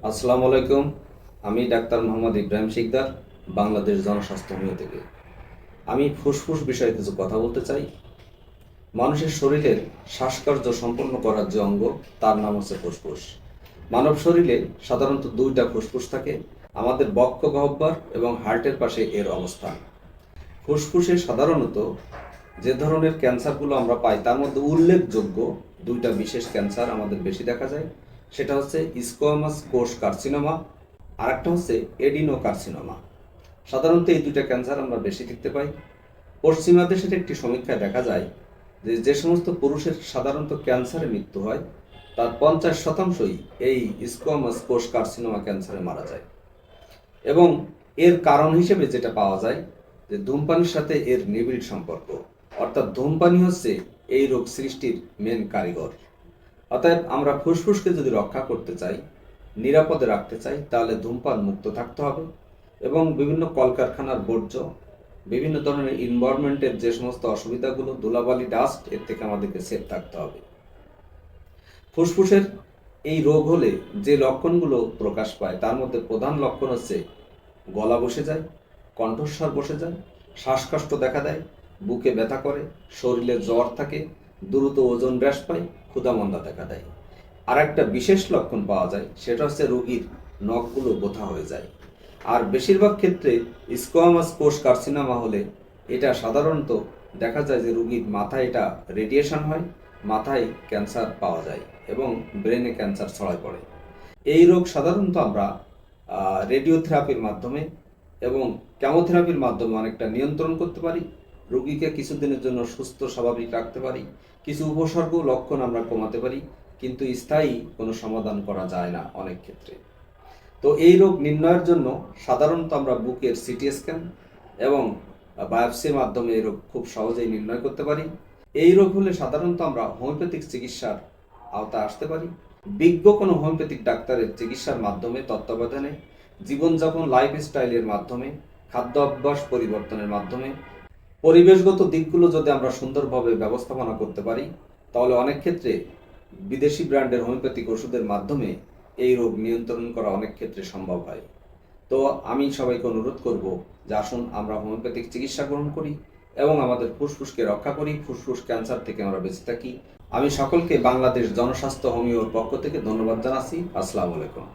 আসসালামু আলাইকুম। আমি ডাক্তার মোহাম্মদ ইব্রাহিম শিকদার, বাংলাদেশ জনস্বাস্থ্য হোমিও থেকে। আমি ফুসফুস বিষয়ে কিছু কথা বলতে চাই। মানুষের শরীরের শ্বাসকার্য সম্পন্ন করার যে অঙ্গ, তার নাম হচ্ছে ফুসফুস। মানব শরীরে সাধারণত দুইটা ফুসফুস থাকে, আমাদের বক্ষ গহ্বর এবং হার্টের পাশে এর অবস্থান। ফুসফুসে সাধারণত যে ধরনের ক্যান্সারগুলো আমরা পাই তার মধ্যে উল্লেখযোগ্য দুইটা বিশেষ ক্যান্সার আমাদের বেশি দেখা যায়। সেটা হচ্ছে স্কোয়ামাস কোষ কার্সিনোমা, আর একটা হচ্ছে এডিনো কার্সিনোমা। সাধারণত এই দুইটা ক্যান্সার আমরা বেশি দেখতে পাই। পশ্চিমা দেশের একটি সমীক্ষায় দেখা যায় যে যে সমস্ত পুরুষের সাধারণত ক্যান্সারে মৃত্যু হয় তার 50%ই এই স্কোয়ামাস কোষ কার্সিনোমা ক্যান্সারে মারা যায়। এবং এর কারণ হিসেবে যেটা পাওয়া যায় যে ধূমপানের সাথে এর নিবিড় সম্পর্ক, অর্থাৎ ধূমপানই হচ্ছে এই রোগ সৃষ্টির মেন কারিগর। অতএব আমরা ফুসফুসকে যদি রক্ষা করতে চাই, নিরাপদে রাখতে চাই, তাহলে ধূমপান মুক্ত থাকতে হবে এবং বিভিন্ন কলকারখানার বর্জ্য, বিভিন্ন ধরনের এনভায়রনমেন্টের যে সমস্ত অসুবিধাগুলো, ধুলাবালি, ডাস্ট, এর থেকে আমাদেরকে সেফ থাকতে হবে। ফুসফুসের এই রোগ হলে যে লক্ষণগুলো প্রকাশ পায় তার মধ্যে প্রধান লক্ষণ হচ্ছে গলা বসে যায়, কণ্ঠস্বর বসে যায়, শ্বাসকষ্ট দেখা দেয়, বুকে ব্যথা করে, শরীরে জ্বর থাকে, দ্রুত ওজন হ্রাস পায়, ক্ষুধামন্দা দেখা দেয়। আর একটা বিশেষ লক্ষণ পাওয়া যায়, সেটা হচ্ছে রোগীর নখগুলো বোথা হয়ে যায়। আর বেশিরভাগ ক্ষেত্রে স্কোয়ামাস কোষ কার্সিনোমা হলে এটা সাধারণত দেখা যায় যে রোগীর মাথায় এটা রেডিয়েশন হয়, মাথায় ক্যান্সার পাওয়া যায় এবং ব্রেনে ক্যান্সার ছড়ায় পড়ে। এই রোগ সাধারণত আমরা রেডিওথেরাপির মাধ্যমে এবং কেমোথেরাপির মাধ্যমে অনেকটা নিয়ন্ত্রণ করতে পারি, রোগীকে কিছুদিনের জন্য সুস্থ স্বাভাবিক রাখতে পারি, কিছু উপসর্গ লক্ষণ আমরা কমাতে পারি, কিন্তু স্থায়ী কোনো সমাধান করা যায় না অনেক ক্ষেত্রে। তো এই রোগ নির্ণয়ের জন্য সাধারণত আমরা বুকের সিটি স্ক্যান এবং বায়োপসির মাধ্যমে এই রোগ খুব সহজেই নির্ণয় করতে পারি। এই রোগ হলে সাধারণত আমরা হোমিওপ্যাথিক চিকিৎসার আওতায় আসতে পারি। বিজ্ঞ কোনো হোমিওপ্যাথিক ডাক্তারের চিকিৎসার মাধ্যমে, তত্ত্বাবধানে, জীবনযাপন লাইফস্টাইলের মাধ্যমে, খাদ্য অভ্যাস পরিবর্তনের মাধ্যমে, পরিবেশগত দিকগুলো যদি আমরা সুন্দরভাবে ব্যবস্থাপনা করতে পারি, তাহলে অনেক ক্ষেত্রে বিদেশি ব্র্যান্ডের হোমিওপ্যাথিক ওষুধের মাধ্যমে এই রোগ নিয়ন্ত্রণ করা অনেক ক্ষেত্রে সম্ভব হয়। তো আমি সবাইকে অনুরোধ করব যে আসুন আমরা হোমিওপ্যাথিক চিকিৎসা গ্রহণ করি এবং আমাদের ফুসফুসকে রক্ষা করি, ফুসফুস ক্যান্সার থেকে আমরা বেঁচে থাকি। আমি সকলকে বাংলাদেশ জনস্বাস্থ্য হোমিওর পক্ষ থেকে ধন্যবাদ জানাচ্ছি। আসসালামু আলাইকুম।